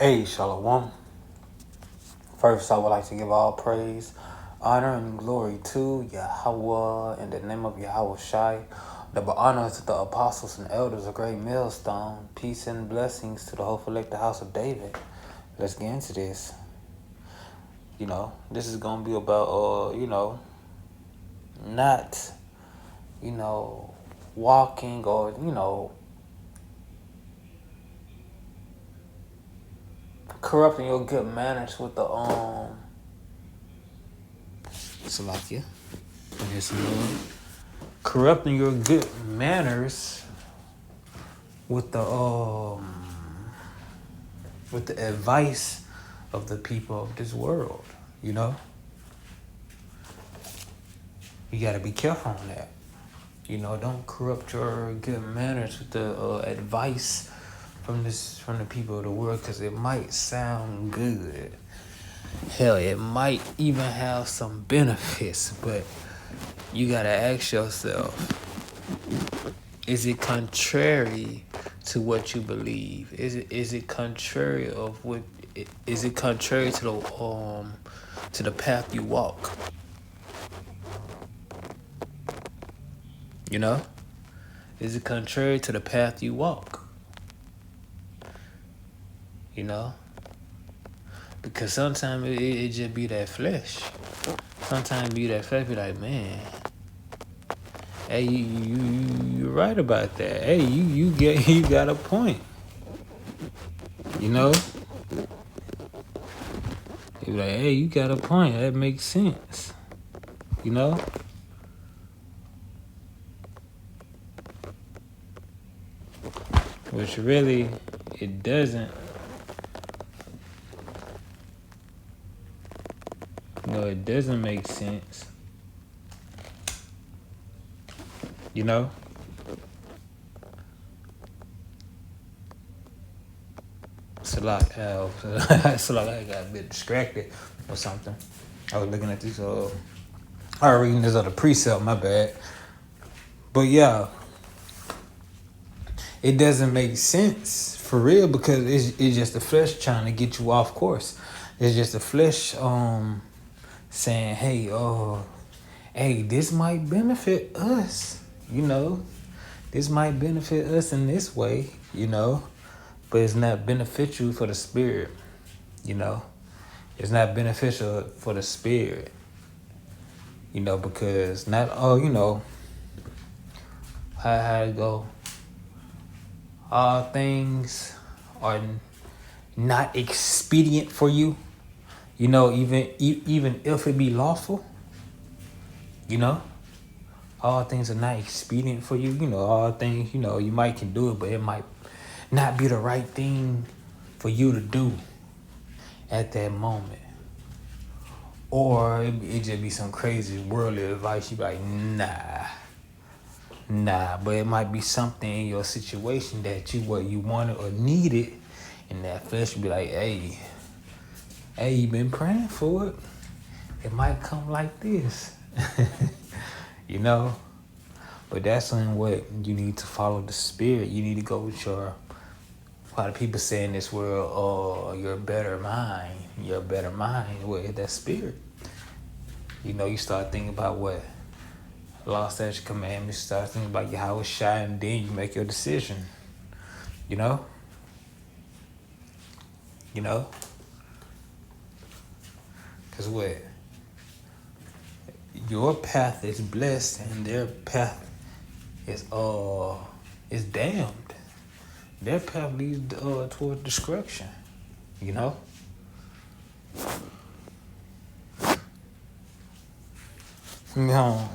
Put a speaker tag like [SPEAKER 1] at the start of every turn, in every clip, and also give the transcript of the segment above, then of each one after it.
[SPEAKER 1] Hey, Shalom. First, I would like to give all praise, honor, and glory to Yahweh in the name of Yahweh Shai. Double honor to the apostles and elders of Great Millstone. Peace and blessings to the whole elected house of David. Let's get into this. This is going to be about, not, you know, walking or, corrupting your good manners with the, Salakia. Here's some Lord. Corrupting your good manners with the advice of the people of this world. You gotta be careful on that. Don't corrupt your good manners with the advice from the people of the world, because it might sound good. Hell, it might even have some benefits, but you gotta ask yourself, is it contrary to what you believe? Is it contrary of what? Is it contrary to the path you walk? Is it contrary to the path you walk? Because sometimes it just be that flesh. Sometimes be that flesh be like, man, hey, you're right about that. Hey, you got a point. You be like, hey, you got a point. That makes sense. Which really, it doesn't. It doesn't make sense. I got a bit distracted or something. I was looking at this, I was reading this other precept, my bad. But yeah, it doesn't make sense for real, because it's just the flesh trying to get you off course. It's just the flesh saying, hey, this might benefit us, this might benefit us in this way, but it's not beneficial for the spirit, it's not beneficial for the spirit, because not all, how it go, all things are not expedient for you, even if it be lawful, all things are not expedient for you. All things, you might can do it, but it might not be the right thing for you to do at that moment. Or it just be some crazy worldly advice. You be like, nah. But it might be something in your situation that you wanted or needed, and that flesh be like, hey, you been praying for it. It might come like this. But that's when what you need to follow the spirit. You need to go with your, a lot of people say in this world, your better mind with that spirit. You start thinking about what lost at your commandments, start thinking about Yahweh Shai, and then you make your decision. Because what? Your path is blessed and their path is damned. Their path leads toward destruction. No,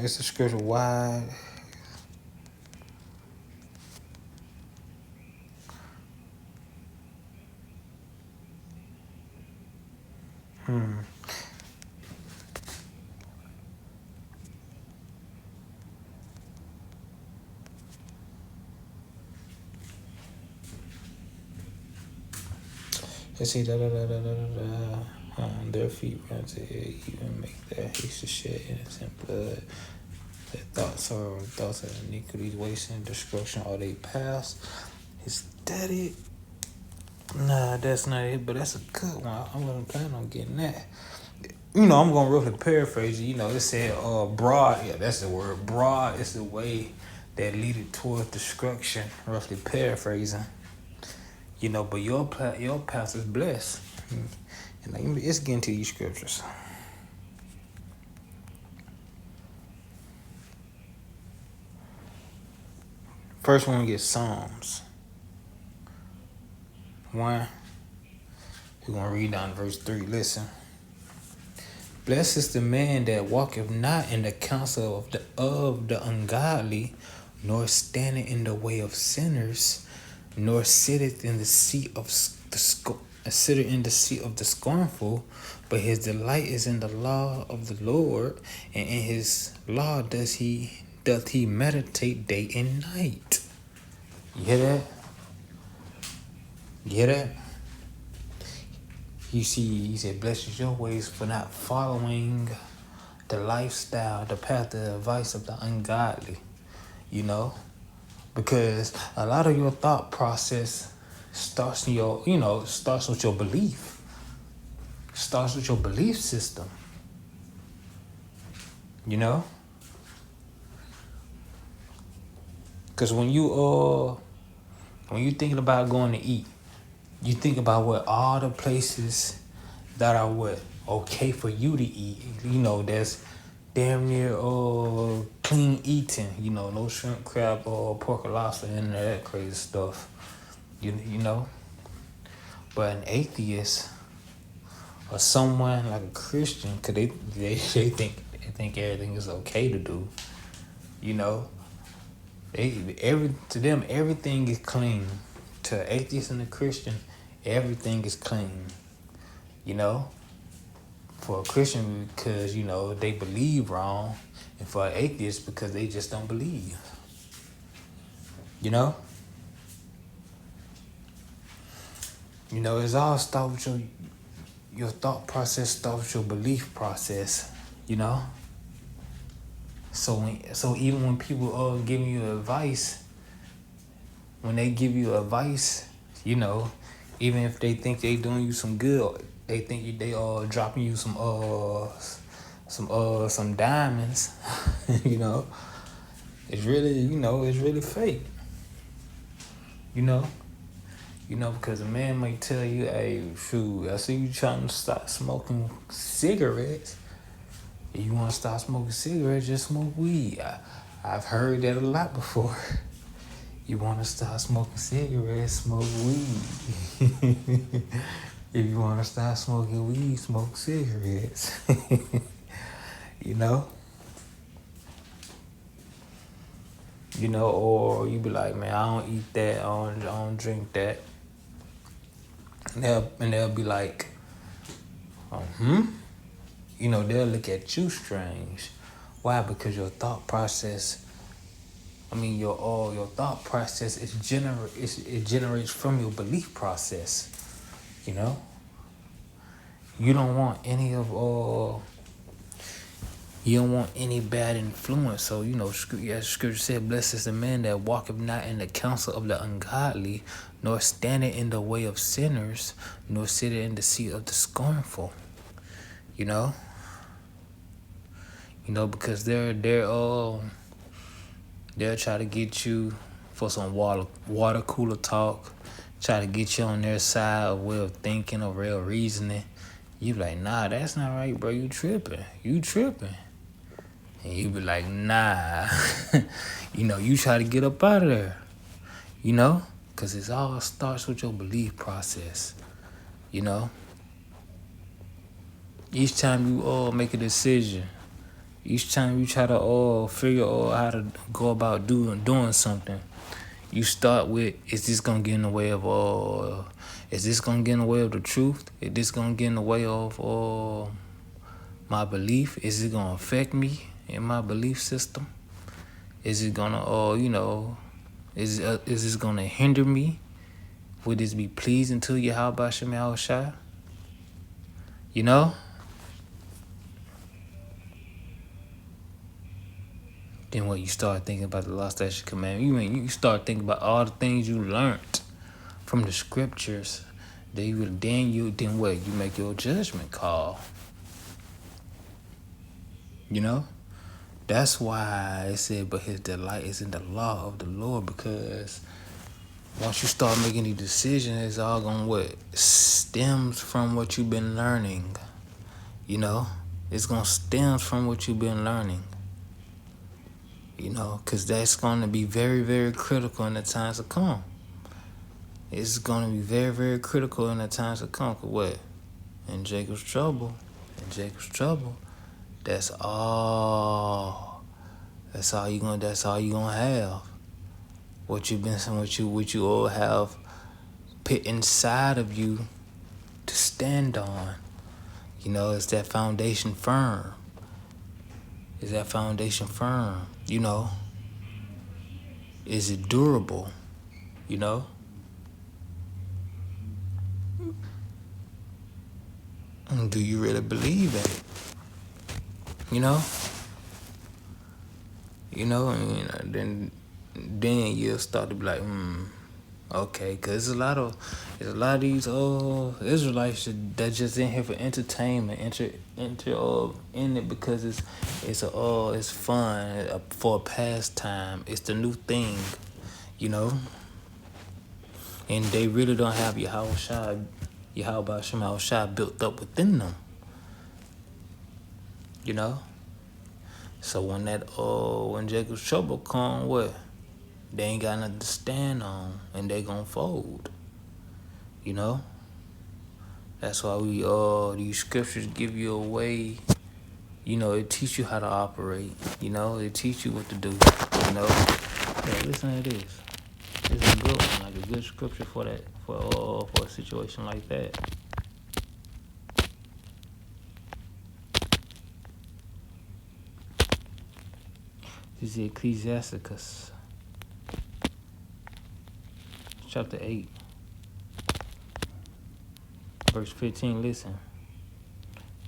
[SPEAKER 1] it's a scripture wide. Let's see, their feet run to it, even make their haste to shed innocent blood. Their thoughts of iniquity, waste and destruction are they past. Is that it? Nah, that's not it, but that's a good one. I wasn't planning on getting that. I'm gonna roughly paraphrase it. It said, broad, yeah, that's the word. Broad is the way that leadeth towards destruction, roughly paraphrasing. But your path is blessed. And let's get into these scriptures. First one gets Psalms 1. We're gonna read down to verse 3. Listen. Blessed is the man that walketh not in the counsel of the ungodly, nor standeth in the way of sinners, nor sitteth in the seat of the scornful, but his delight is in the law of the Lord, and in his law doth he meditate day and night. You hear that? You hear that? You see, he said, blessed is your ways for not following the lifestyle, the path, the advice of the ungodly. Because a lot of your thought process starts with your belief. Starts with your belief system. Because when you thinking about going to eat, you think about what all the places that are okay for you to eat. That's damn near clean eating. No shrimp, crab, or pork or lobster and that crazy stuff. But an atheist or someone like a Christian, cause they think everything is okay to do. To them everything is clean. To atheists and a Christian, everything is clean. For a Christian, because they believe wrong, and for an atheist, because they just don't believe. It's all start with your thought process, start with your belief process. So even when people giving you advice, when they give you advice, even if they think they doing you some good, they think they dropping you some diamonds, it's really fake. Because a man might tell you, hey, shoot, I see you trying to stop smoking cigarettes. If you want to stop smoking cigarettes, just smoke weed. I've heard that a lot before. You want to stop smoking cigarettes, smoke weed. If you want to stop smoking weed, smoke cigarettes. Or you be like, man, I don't eat that, I don't drink that. And they'll be like, they'll look at you strange. Why? Because your thought process, your thought process it generates from your belief process. You don't want any bad influence. So, scripture said, blessed is the man that walketh not in the counsel of the ungodly, nor standeth in the way of sinners, nor sitteth in the seat of the scornful. Because they'll try to get you for some water cooler talk, try to get you on their side of way of thinking or real reasoning. You be like, nah, that's not right, bro. You tripping. And you be like, nah. You try to get up out of there. Because it all starts with your belief process. Each time you make a decision, each time you try to figure out how to go about doing something, you start with, is this gonna get in the way of the truth? Is this gonna get in the way of my belief? Is it gonna affect me in my belief system? Is it gonna is this gonna hinder me? Would this be pleasing to you? How about Shem Yahushua? Then when you start thinking about the law, statute, commandment, you start thinking about all the things you learned from the scriptures Then what? You make your judgment call. You know? That's why it said, but his delight is in the law of the Lord, because once you start making these decisions, it's all gonna what? Stems from what you've been learning. You know? It's gonna stem from what you've been learning. You know, because that's gonna be very, very critical in the times to come. It's gonna be very, very critical in the times to come. Cause what? In Jacob's trouble, that's all. That's all you gonna have. What you all have put inside of you to stand on. You know, is that foundation firm? You know? Is it durable? You know? Do you really believe in it? You know? And then you'll start to be like, okay, cause there's a lot of these Israelites that just in here for entertainment, in it because it's fun, for a pastime. It's the new thing, you know. And they really don't have Yahweh Shai built up within them, you know. So when Jacob's trouble come, what? They ain't got nothing to stand on, and they gonna fold. You know. That's why these scriptures give you a way. You know, it teach you how to operate. You know, it teach you what to do. You know. Yeah, listen to this. This is a good one, like a good scripture for that, for a situation like that. This is Ecclesiasticus, chapter 8, verse 15. Listen.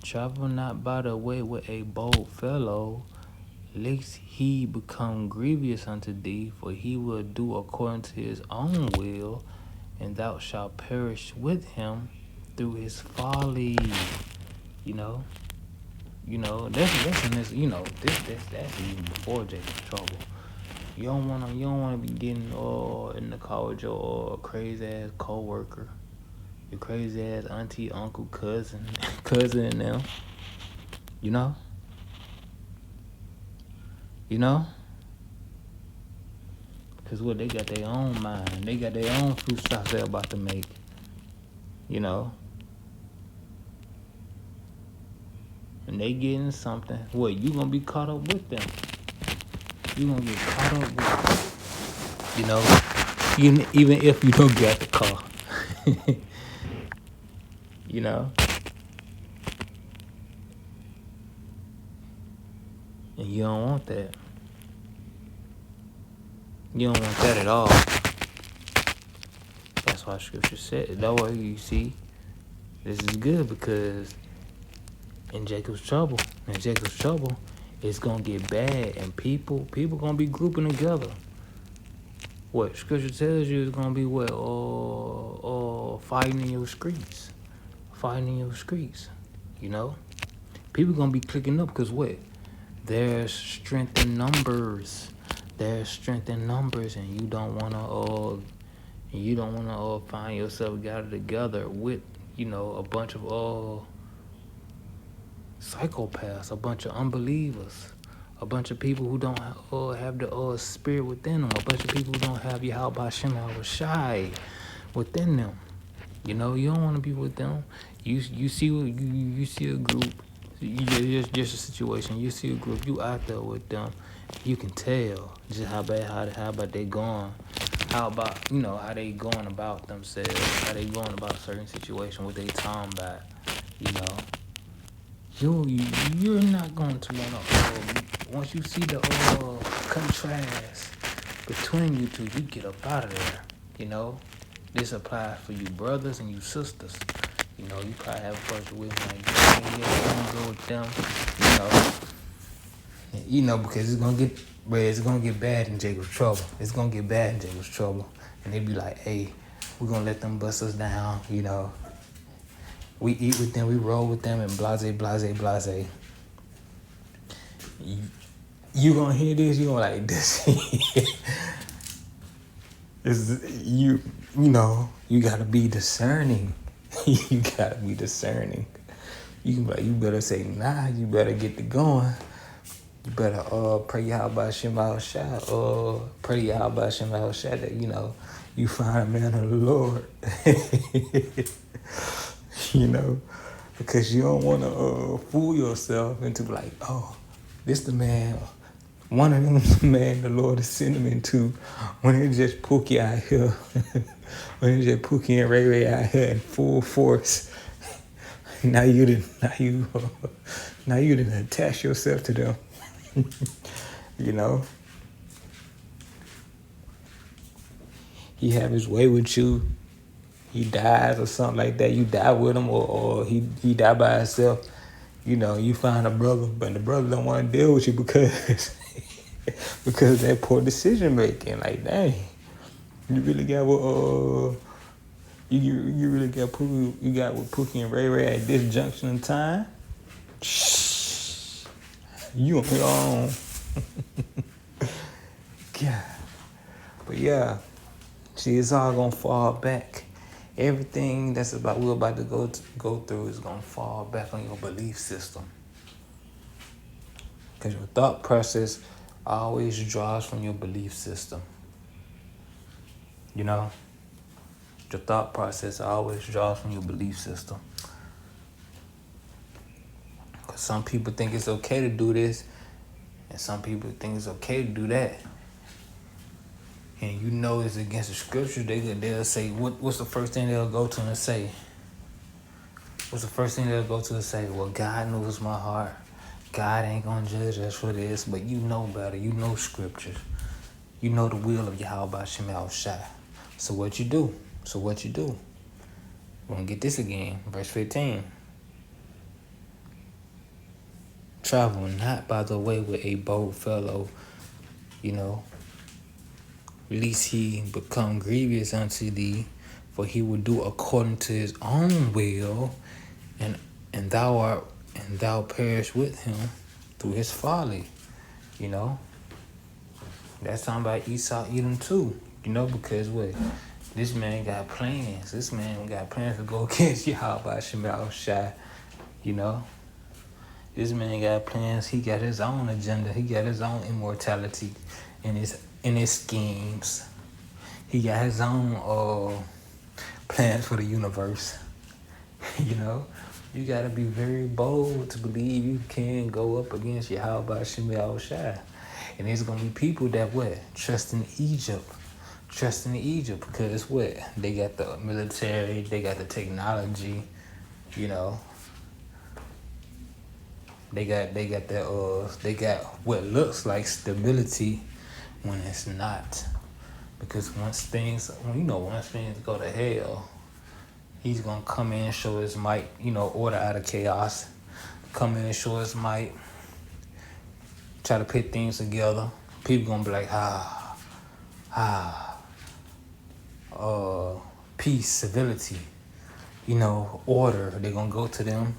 [SPEAKER 1] Travel not by the way with a bold fellow, lest he become grievous unto thee, for he will do according to his own will, and thou shalt perish with him through his folly. You know, that's in this. You know, that's even before Jacob's trouble. You don't wanna be getting in the car with your crazy ass coworker, your crazy ass auntie, uncle, cousin and them. You know? Because what, they got their own mind. They got their own fruit stops they're about to make. You know? And they getting something. What, you going to be caught up with them. You going to get caught up with them. You know? Even if you don't get the car. You know? And you don't want that. You don't want that at all. That's why scripture said. That way you see, this is good because in Jacob's trouble, it's gonna get bad, and people gonna be grouping together. What scripture tells you is gonna be what? Fighting in your streets. You know, people gonna be clicking up because what? There's strength in numbers. And you don't wanna find yourself gathered together with, you know, a bunch of psychopaths, a bunch of unbelievers, a bunch of people who don't have the spirit within them, a bunch of people who don't have Yahweh Shai within them. You know, you don't want to be with them. You see a group, just a situation. You see a group, you out there with them. You can tell just how about they going. How about, you know, how they going about themselves, how they going about certain situations, what they talking about, you know. You're not going to want to. Once you see the contrast between you two, you get up out of there. You know, this applies for you brothers and you sisters. You know, you probably have a person with like, don't go with them. You know, because it's gonna get bad in Jacob's trouble. And they be like, hey, We're gonna let them bust us down, you know. We eat with them, we roll with them, and blase, blase, blase. You gonna hear this, you gonna like this. You know, you gotta be discerning. You gotta be discerning. You better say, nah, you better get to going. You better pray Yahweh Shema Shah, pray Yahweh Shema Shah that, you know, you find a man of the Lord. You know, because you don't want to fool yourself into like, oh, this the man, one of them the man the Lord is sending him into, when it's just Pookie out here, when it's just Pookie and Ray Ray out here in full force. Now you didn't attach yourself to them. You know, he have his way with you. He dies or something like that. You die with him, or he die by himself. You know, you find a brother, but the brother don't want to deal with you because because that poor decision making. Like, dang, you really got what you really got Pookie, you got with Pookie and Ray Ray at this junction in time. You on your own. God. But yeah, see, it's all gonna fall back. Everything we're about to go through is gonna fall back on your belief system. Because your thought process always draws from your belief system. You know? Your thought process always draws from your belief system. Because some people think it's okay to do this, and some people think it's okay to do that. And you know it's against the scripture, they'll say, what's the first thing they'll go to and say? What's the first thing they'll go to and say? Well, God knows my heart. God ain't gonna judge us for this, but you know better. You know scriptures. You know the will of Yahweh Shema Shai. So what you do? We're gonna get this again. Verse 15. Travel not by the way with a bold fellow, you know, lest he become grievous unto thee, for he will do according to his own will, and thou perish with him through his folly. You know, that's talking about Esau Edom too. You know, because what? This man got plans. This man got plans to go against Yahweh Shema Shai. You know, this man got plans. He got his own agenda. He got his own immortality in his schemes. He got his own plans for the universe. You know, you gotta be very bold to believe you can go up against Yahweh Shema Shai. And there's gonna be people that trust in Egypt because they got the military, they got the technology, you know. They got what looks like stability when it's not. Because once things go to hell, he's gonna come in and show his might, you know, order out of chaos. Come in and show his might. Try to put things together. People gonna be like, peace, civility, you know, order. They're gonna go to them.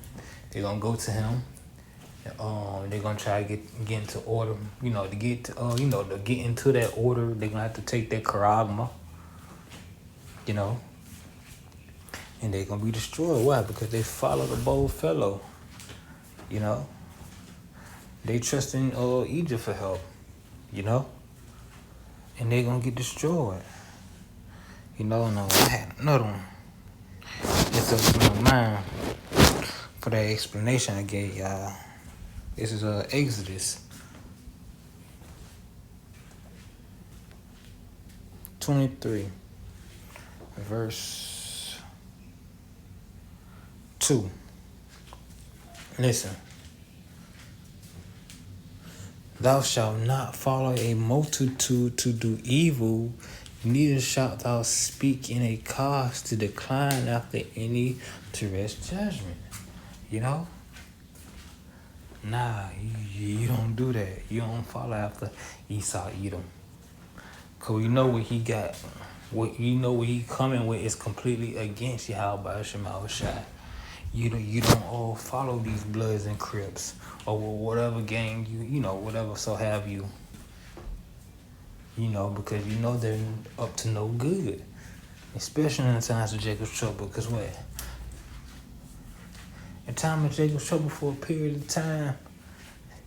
[SPEAKER 1] They're gonna go to him. They're gonna try to get into order, you know, to get into that order. They're gonna have to take their charagma, you know, and they're gonna be destroyed. Why? Because they follow the bold fellow, you know. They trust in Egypt for help, you know, and they're gonna get destroyed. You know, no, I had another one. It's up in my mind for that explanation I gave y'all. This is Exodus 23, verse 2. Listen. Thou shalt not follow a multitude to do evil, neither shalt thou speak in a cause to decline after any to rest judgment. You know? Nah, you don't do that. You don't follow after Esau Edom. Because we know what he got. what you know what he coming with is completely against Yahweh Shema Shai. You don't all follow these Bloods and Crips or whatever gang you know whatever so have you. You know because you know they're up to no good, especially in the times of Jacob's trouble. Because what? In time of Jacob's trouble for a period of time,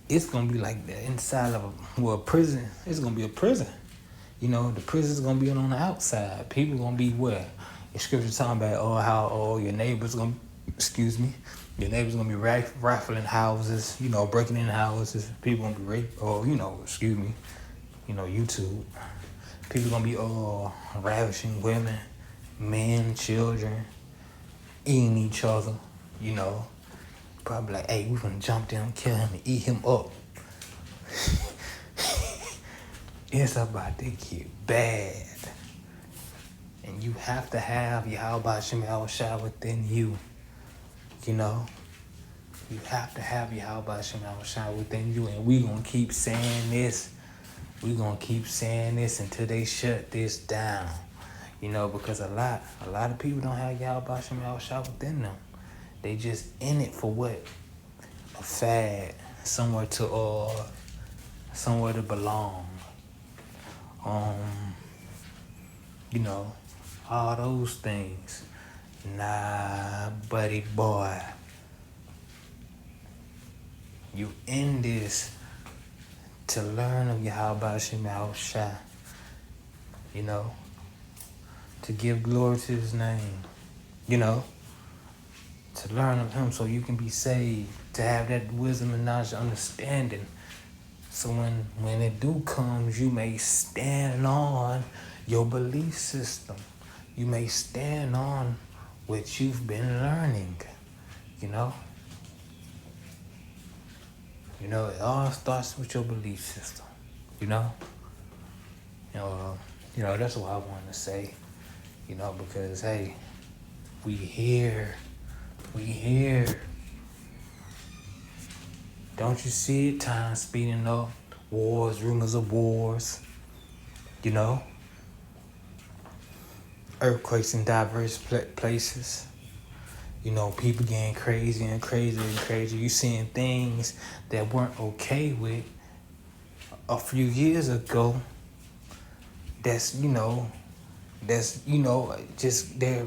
[SPEAKER 1] it's gonna be like the inside of a prison. It's gonna be a prison. You know, the prison's gonna be on the outside. People gonna be where? The scripture talking about how your neighbors gonna your neighbors gonna be rifling houses, you know, breaking in houses. People gonna be raped YouTube. People gonna be ravishing women, men, children, eating each other, you know. Probably like, hey, we gonna jump down, kill him, and eat him up. It's about to get bad. And you have to have Yahweh Shem Shai within you. You know? You have to have Yahweh Shem Shai within you. And we gonna keep saying this. We gonna keep saying this until they shut this down. You know, because a lot of people don't have Yahweh Shem Shai within them. They just in it for what? A fad. Somewhere to belong. You know, all those things. Nah, buddy boy. You in this to learn of Yahweh Shem Shai. You know, to give glory to his name. You know, to learn of him so you can be saved. To have that wisdom and knowledge and understanding. So when it do comes, you may stand on your belief system. You may stand on what you've been learning, you know? You know, it all starts with your belief system, you know? You know, that's what I wanted to say, you know, because, hey, we here. Don't you see it? Time speeding up. Wars, rumors of wars. You know? Earthquakes in diverse places. You know, people getting crazy and crazier and crazier. You seeing things that weren't okay with a few years ago. Just there.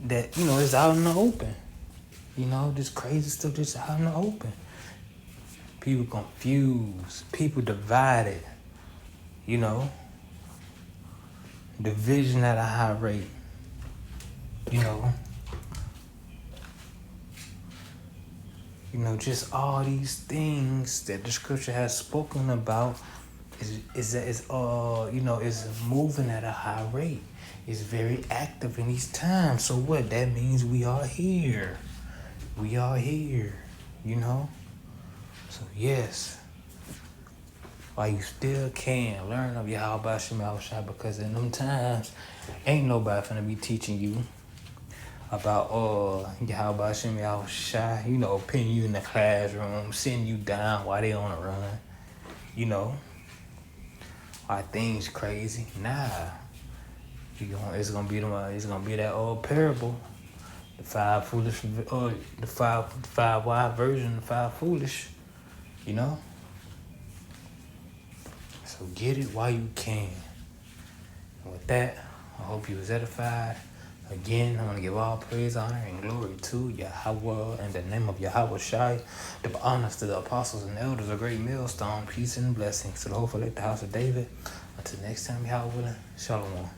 [SPEAKER 1] That, it's out in the open. You know, this crazy stuff just out in the open. People confused. People divided. You know. Division at a high rate. You know, just all these things that the scripture has spoken about is moving at a high rate. It's very active in these times. So what? That means we are here. We are here, you know? So yes, while you still can, learn of Yahweh Shem Shai, because in them times, ain't nobody finna be teaching you about Yahweh Shem Shai, you know, pinning you in the classroom, sitting you down while they on the run, you know? Are things crazy? Nah. It's gonna be that old parable. The five wise version, the five foolish, you know? So get it while you can. And with that, I hope you was edified. Again, I want to give all praise, honor, and glory to Yahweh in the name of Yahweh Shai. Give honors to the apostles and elders, a great millstone, peace and blessings to the whole elect, the house of David. Until next time, Yahweh willing, Shalom.